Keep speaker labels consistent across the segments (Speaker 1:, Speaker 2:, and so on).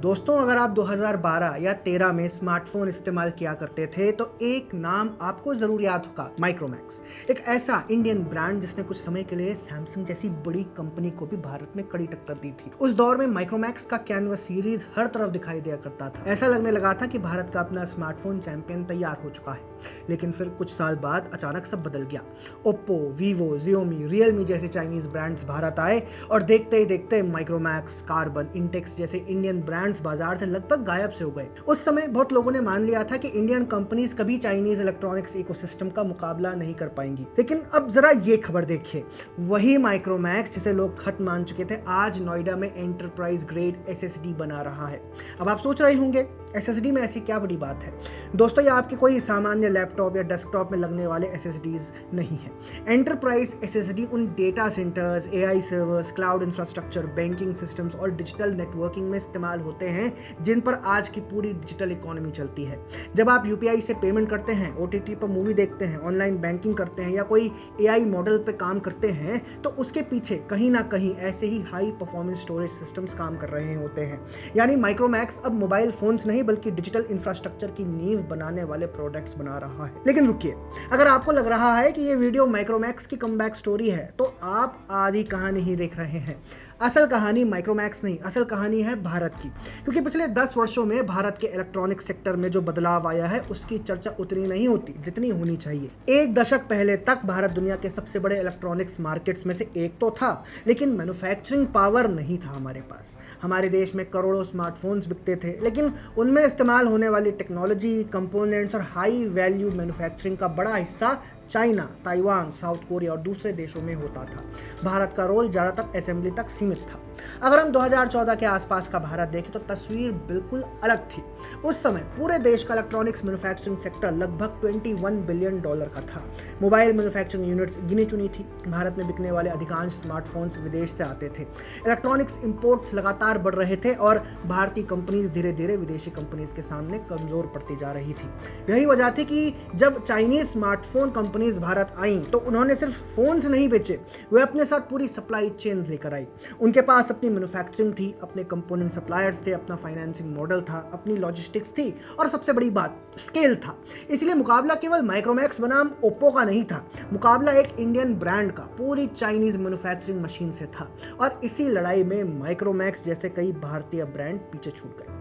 Speaker 1: दोस्तों, अगर आप 2012 या 13 में स्मार्टफोन इस्तेमाल किया करते थे तो एक नाम आपको जरूर याद होगा, माइक्रोमैक्स। एक ऐसा इंडियन ब्रांड जिसने कुछ समय के लिए सैमसंग जैसी बड़ी कंपनी को भी भारत में कड़ी टक्कर दी थी। उस दौर में माइक्रोमैक्स का कैनवस सीरीज हर तरफ दिखाई दिया करता था। ऐसा लगने लगा था कि भारत का अपना स्मार्टफोन चैंपियन तैयार हो चुका है। लेकिन फिर कुछ साल बाद अचानक सब बदल गया। ओप्पो, वीवो, जियोमी, रियलमी जैसे चाइनीज ब्रांड्स भारत आए और देखते ही देखते माइक्रोमैक्स, कार्बन, इंटेक्स जैसे इंडियन ब्रांड्स बाजार से लगभग गायब से हो गए। उस समय बहुत लोगों ने मान लिया था कि इंडियन कंपनीज कभी चाइनीज इलेक्ट्रॉनिक्स इकोसिस्टम का मुकाबला नहीं कर पाएंगी। लेकिन अब जरा ये खबर देखिए, वही माइक्रोमैक्स जिसे लोग खत मान चुके थे, आज नोएडा में एंटरप्राइज ग्रेड एसएसडी बना रहा है। अब आप सोच रहे होंगे, एसएसडी में ऐसी क्या बड़ी बात है? दोस्तों, ये आपके कोई सामान्य लैपटॉप या डेस्कटॉप में लगने वाले एसएसडीज नहीं है। एंटरप्राइज एसएसडी उन data centres, AI servers, cloud infrastructure, banking systems और डिजिटल नेटवर्किंग में इस्तेमाल होते हैं जिन पर आज की पूरी डिजिटल इकोनॉमी चलती है। जब आप यूपीआई से पेमेंट करते हैं, ओटीटी पर मूवी देखते हैं, ऑनलाइन बैंकिंग करते हैं या कोई एआई मॉडल पर काम करते हैं, तो उसके पीछे कहीं ना कहीं ऐसे ही हाई परफॉर्मेंस स्टोरेज सिस्टम्स काम कर रहे होते हैं। यानी माइक्रोमैक्स अब मोबाइल फोन्स नहीं बल्कि डिजिटल इंफ्रास्ट्रक्चर की नींव बनाने वाले प्रोडक्ट्स बना रहा है। लेकिन रुकिए, अगर आपको लग रहा है कि ये वीडियो माइक्रोमैक्स की कमबैक स्टोरी है तो आप आधी कहानी ही देख रहे हैं। असल कहानी माइक्रोमैक्स नहीं, असल कहानी है भारत की। क्योंकि पिछले 10 वर्षों में भारत के इलेक्ट्रॉनिक सेक्टर में जो बदलाव आया है उसकी चर्चा उतनी नहीं होती जितनी होनी चाहिए। एक दशक पहले तक भारत दुनिया के सबसे बड़े इलेक्ट्रॉनिक्स मार्केट्स में से एक तो था, लेकिन मैन्युफैक्चरिंग पावर नहीं था हमारे पास। हमारे देश में करोड़ों स्मार्टफोन्स बिकते थे, लेकिन उनमें इस्तेमाल होने वाली टेक्नोलॉजी, कंपोनेंट्स और हाई वैल्यू मैन्युफैक्चरिंग का बड़ा हिस्सा चाइना, ताइवान, साउथ कोरिया और दूसरे देशों में होता था। भारत का रोल ज़्यादातर असेंबली तक सीमित था। अगर हम 2014 के आसपास का भारत देखें तो तस्वीर बिल्कुल अलग थी। उस समय पूरे देश का इलेक्ट्रॉनिक्स मैन्युफैक्चरिंग सेक्टर लगभग $21 बिलियन का था। मोबाइल मैन्युफैक्चरिंग यूनिट्स गिनी चुनी थी। भारत में बिकने वाले अधिकांश स्मार्टफोन्स विदेश से आते थे। इलेक्ट्रॉनिक्स इंपोर्ट्स लगातार बढ़ रहे थे और भारतीय कंपनीज धीरे धीरे विदेशी कंपनीज के सामने कमजोर पड़ती जा रही थी। यही वजह थी कि जब चाइनीज स्मार्टफोन कंपनीज भारत आई तो उन्होंने सिर्फ फोन्स नहीं बेचे, वे अपने साथ पूरी सप्लाई चेन लेकर आई। उनके पास अपनी मैन्युफैक्चरिंग थी, अपने कंपोनेंट सप्लायर्स थे, अपना फाइनेंसिंग मॉडल था, अपनी लॉजिस्टिक्स थी और सबसे बड़ी बात स्केल था। इसलिए मुकाबला केवल माइक्रोमैक्स बनाम ओप्पो का नहीं था, मुकाबला एक इंडियन ब्रांड का पूरी चाइनीज मैन्युफैक्चरिंग मशीन से था। और इसी लड़ाई में माइक्रोमैक्स जैसे कई भारतीय ब्रांड पीछे छूट गए।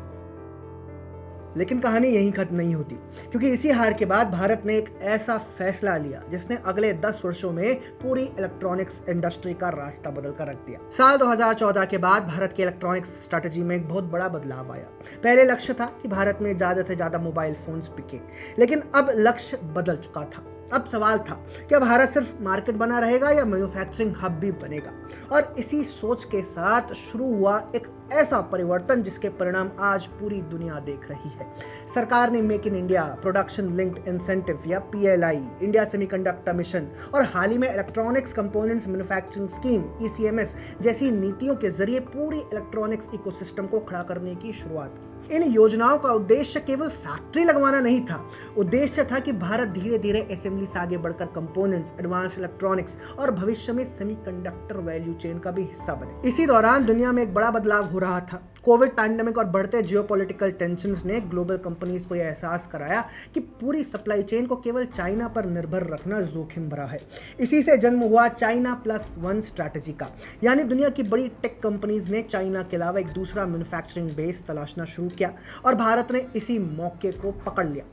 Speaker 1: लेकिन कहानी यहीं खत्म नहीं होती, क्योंकि इसी हार के बाद भारत ने एक ऐसा फैसला लिया जिसने अगले 10 वर्षों में पूरी इलेक्ट्रॉनिक्स इंडस्ट्री का रास्ता बदल कर रख दिया। साल 2014 के बाद भारत की इलेक्ट्रॉनिक्स स्ट्रेटजी में एक बहुत बड़ा बदलाव आया। पहले लक्ष्य था कि भारत में ज्यादा से ज्यादा मोबाइल फोन्स बिके, लेकिन अब लक्ष्य बदल चुका था। अब सवाल था, क्या भारत सिर्फ मार्केट बना रहेगा या मैन्युफैक्चरिंग हब भी बनेगा? और इसी सोच के साथ शुरू हुआ एक ऐसा परिवर्तन जिसके परिणाम आज पूरी दुनिया देख रही है। सरकार ने make in India, production linked incentive या पीएलआई, इंडिया सेमीकंडक्टर मिशन और हाल ही में electronics components manufacturing scheme ECMS जैसी नीतियों के जरिए पूरी इलेक्ट्रॉनिक्स इकोसिस्टम को खड़ा करने की शुरुआत की। इन योजनाओं का उद्देश्य केवल फैक्ट्री लगवाना नहीं था, उद्देश्य था कि भारत धीरे धीरे असेंबली से आगे बढ़कर कंपोनेंट्स, एडवांस इलेक्ट्रॉनिक्स और भविष्य में सेमीकंडक्टर वैल्यू चेन का भी हिस्सा बने। इसी दौरान दुनिया में एक बड़ा बदलाव हो रहा था। कोविड पैंडेमिक और बढ़ते जियोपॉलिटिकल टेंशंस ने ग्लोबल कंपनीज को यह एहसास कराया कि पूरी सप्लाई चेन को केवल चाइना पर निर्भर रखना जोखिम भरा है। इसी से जन्म हुआ चाइना प्लस वन स्ट्रैटेजी का, यानी दुनिया की बड़ी टेक कंपनीज ने चाइना के अलावा एक दूसरा मैन्युफैक्चरिंग बेस तलाशना शुरू किया और भारत ने इसी मौके को पकड़ लिया।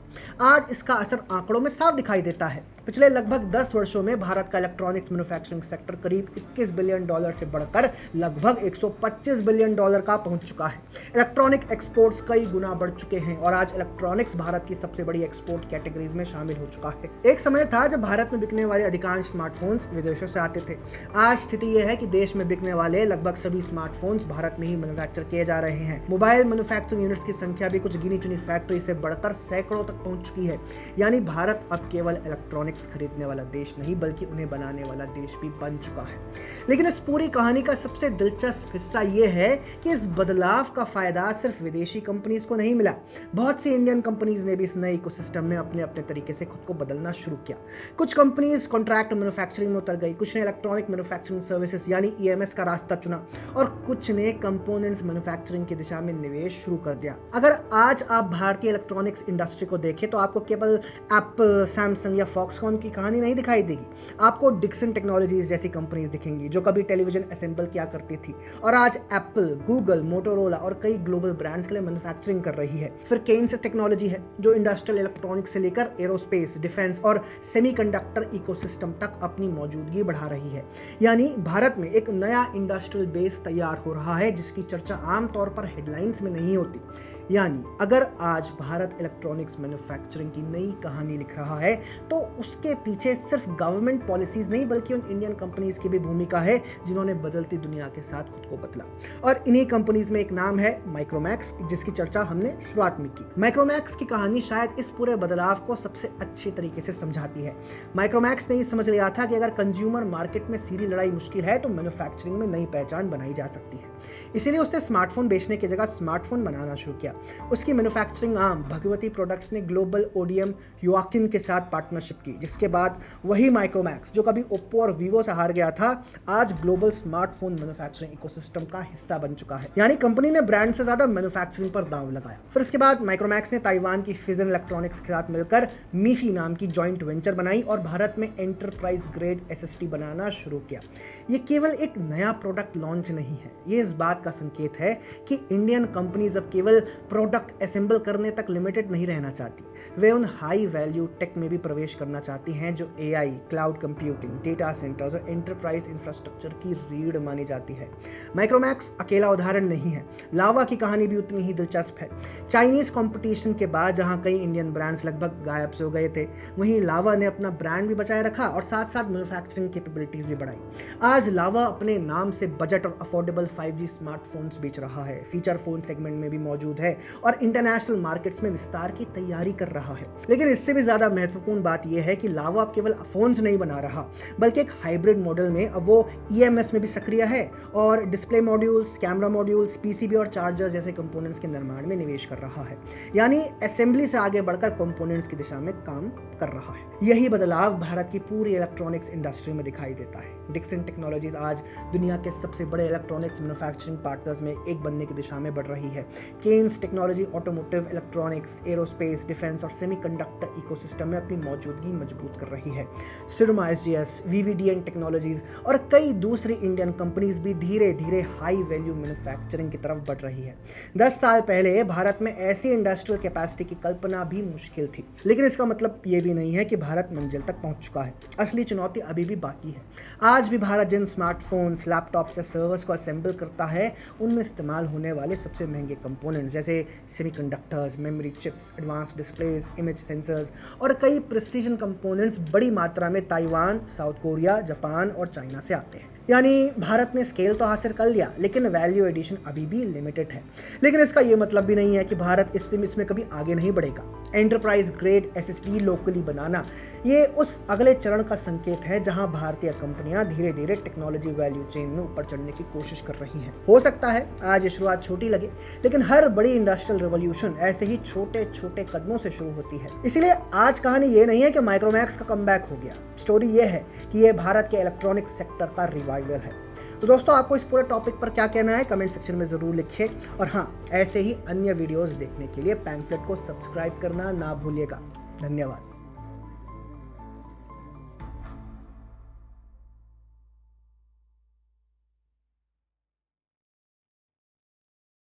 Speaker 1: आज इसका असर आंकड़ों में साफ दिखाई देता है। पिछले लगभग 10 वर्षों में भारत का इलेक्ट्रॉनिक्स मैन्युफैक्चरिंग सेक्टर करीब $21 बिलियन से बढ़कर लगभग $125 बिलियन का पहुंच चुका है। इलेक्ट्रॉनिक एक्सपोर्ट्स कई गुना बढ़ चुके हैं और आज इलेक्ट्रॉनिक्स भारत की सबसे बड़ी एक्सपोर्ट कैटेगरीज में शामिल हो चुका है। एक समय था जब भारत में बिकने वाले अधिकांश स्मार्टफोन्स विदेशों से आते थे। आज स्थिति यह है कि देश में बिकने वाले लगभग सभी स्मार्टफोन्स भारत में ही मैन्युफैक्चर किए जा रहे हैं। मोबाइल मैन्युफैक्चरिंग यूनिट्स की संख्या भी कुछ गिनी चुनी फैक्ट्री से बढ़कर सैकड़ों तक तक पहुंच चुकी है। यानी भारत अब केवल इलेक्ट्रॉनिक्स खरीदने वाला देश नहीं बल्कि उन्हें बनाने वाला देश भी बन चुका है। लेकिन इस पूरी कहानी का सबसे दिलचस्प हिस्सा यह है कि इस बदलाव का फायदा सिर्फ विदेशी कंपनीज को नहीं मिला, बहुत सी इंडियन कंपनीज ने भी इस नए इकोसिस्टम में अपने अपने तरीके से खुद को बदलना शुरू किया। कुछ कंपनीज कॉन्ट्रैक्ट मैन्युफैक्चरिंग में उतर गई, कुछ ने इलेक्ट्रॉनिक मैन्युफैक्चरिंग सर्विसेज यानी ईएमएस का रास्ता चुना और कुछ ने कंपोनेंट्स मैन्युफैक्चरिंग की दिशा में निवेश शुरू कर दिया। अगर आज आप भारतीय इलेक्ट्रॉनिक्स इंडस्ट्री को देखें तो आपको केवल एप्पल, सैमसंग या फॉक्सकॉन की कहानी नहीं दिखाई देगी, आपको डिक्सन टेक्नोलॉजीज जैसी कंपनीज दिखेंगी जो कभी टेलीविजन असेंबल किया करती थी और आज एप्पल, गूगल, मोटोरोला और कई ग्लोबल ब्रांड्स के लिए मैन्युफैक्चरिंग कर रही है। फिर केन्स टेक्नोलॉजी है जो इंडस्ट्रियल इलेक्ट्रॉनिक्स से लेकर एरोस्पेस, डिफेंस और सेमीकंडक्टर इकोसिस्टम तक अपनी मौजूदगी बढ़ा रही है। यानी भारत में एक नया इंडस्ट्रियल बेस तैयार हो रहा है जिसकी चर्चा आमतौर पर हेडलाइंस में नहीं होती। यानी अगर आज भारत इलेक्ट्रॉनिक्स मैन्युफैक्चरिंग की नई कहानी लिख रहा है तो उसके पीछे सिर्फ गवर्नमेंट पॉलिसीज नहीं बल्कि उन इंडियन कंपनीज की भी भूमिका है जिन्होंने बदलती दुनिया के साथ खुद को बदला। और इन्हीं कंपनीज में एक नाम है माइक्रोमैक्स, जिसकी चर्चा हमने शुरुआत में की। माइक्रोमैक्स की कहानी शायद इस पूरे बदलाव को सबसे अच्छी तरीके से समझाती है। माइक्रोमैक्स ने ये समझ लिया था कि अगर कंज्यूमर मार्केट में सीधी लड़ाई मुश्किल है तो मैन्युफैक्चरिंग में नई पहचान बनाई जा सकती है। इसीलिए उसने स्मार्टफोन बेचने की जगह स्मार्टफोन बनाना शुरू किया। उसकी मैन्युफैक्चरिंग आर्म भगवती प्रोडक्ट्स ने ग्लोबल ओडीएम योआकिन के साथ पार्टनरशिप की, जिसके बाद वही माइक्रोमैक्स जो कभी ओप्पो और वीवो से हार गया था आज ग्लोबल स्मार्टफोन मैन्युफैक्चरिंग इकोसिस्टम का हिस्सा बन चुका है। यानी कंपनी ने ब्रांड से ज्यादा मैन्युफैक्चरिंग पर दांव लगाया। फिर इसके बाद माइक्रोमैक्स ने ताइवान की फिजन इलेक्ट्रॉनिक्स के साथ मिलकर मीफी नाम की जॉइंट वेंचर बनाई और भारत में एंटरप्राइज ग्रेड एसएसडी बनाना शुरू किया। ये केवल एक नया प्रोडक्ट लॉन्च नहीं है, ये इस बात का संकेत है कि इंडियन कंपनीज अब केवल प्रोडक्ट असेंबल करने तक लिमिटेड नहीं रहना चाहती, वे उन हाई वैल्यू टेक में भी प्रवेश करना चाहती हैं जो AI, cloud computing, data centres और एंटरप्राइज इंफ्रास्ट्रक्चर की रीढ़ मानी जाती है। माइक्रोमैक्स अकेला उदाहरण नहीं है, लावा की कहानी भी उतनी ही दिलचस्प है। चाइनीज कंपटीशन के बाद जहां कई इंडियन ब्रांड्स लगभग गायब से हो गए थे, वहीं लावा ने अपना ब्रांड भी बचाए रखा और साथ साथ मैन्युफैक्चरिंग कैपेबिलिटीज भी बढ़ाई। आज लावा अपने नाम से बजट और अफोर्डेबल 5G स्मार्टफोन्स बेच रहा है, फीचर फोन सेगमेंट में भी मौजूद है और इंटरनेशनल मार्केट्स में विस्तार की तैयारी कर रहा है। लेकिन इससे भी ज्यादा महत्वपूर्ण बात यह है कि लावा अब केवल फोन्स नहीं बना रहा बल्कि एक हाइब्रिड मॉडल में अब वो ईएमएस में भी सक्रिय है और display modules, camera modules, PCB और चार्जर जैसे कंपोनेंट्स के निर्माण में निवेश कर रहा है। यानी असेंबली से आगे बढ़कर कंपोनेंट्स की दिशा में काम कर रहा है। यही बदलाव भारत की पूरी इलेक्ट्रॉनिक्स इंडस्ट्री में दिखाई देता है। डिक्सन टेक्नोलॉजीज आज दुनिया के सबसे बड़े इलेक्ट्रॉनिक्स मैन्युफैक्चरिंग पार्टनर्स में एक बनने की दिशा में बढ़ रही है। Kaynes technology automotive, electronics, aerospace, defence और सेमीकंडक्टर इकोसिस्टम में अपनी मौजूदगी मजबूत कर रही है। सिरमा एसजीएस, वीवीडीएन टेक्नोलॉजीज और कई दूसरी इंडियन कंपनीज भी धीरे धीरे हाई वैल्यू मैन्युफैक्चरिंग की तरफ बढ़ रही है। 10 साल पहले भारत में ऐसी इंडस्ट्रियल कैपेसिटी की कल्पना भी मुश्किल थी, लेकिन इसका मतलब ये भी नहीं है कि भारत मंजिल तक पहुंच चुका है। असली चुनौती अभी भी बाकी है। आज भी भारत जिन स्मार्टफोन्स, लैपटॉप्स या सर्वर्स को असेंबल करता है उनमें इस्तेमाल होने वाले सबसे महंगे कंपोनेंट्स जैसे semiconductors, memory chips, advance displays, image sensors और कई प्रिसीजन कंपोनेंट्स बड़ी मात्रा में ताइवान, साउथ कोरिया, जापान और चाइना से आते हैं। यानी भारत ने स्केल तो हासिल कर लिया लेकिन वैल्यू एडिशन अभी भी लिमिटेड है। लेकिन इसका ये मतलब भी नहीं है कि भारत इसमें कभी आगे नहीं बढ़ेगा। एंटरप्राइज ग्रेड एसएसडी लोकली बनाना ये उस अगले चरण का संकेत है जहां भारतीय कंपनियां धीरे धीरे टेक्नोलॉजी वैल्यू चेन में ऊपर चढ़ने की कोशिश कर रही हैं। हो सकता है आज ये शुरुआत छोटी लगे लेकिन हर बड़ी इंडस्ट्रियल रिवॉल्यूशन ऐसे ही छोटे छोटे कदमों से शुरू होती है। इसीलिए आज कहानी ये नहीं है कि माइक्रोमैक्स का कमबैक हो गया, स्टोरी ये है कि ये भारत के इलेक्ट्रॉनिक सेक्टर का रिवाइवल है। तो दोस्तों आपको इस पूरे टॉपिक पर क्या कहना है कमेंट सेक्शन में ज़रूर लिखिए और हाँ, ऐसे ही अन्य वीडियोस देखने के लिए पैम्फलेट को सब्सक्राइब करना ना भूलिएगा। धन्यवाद।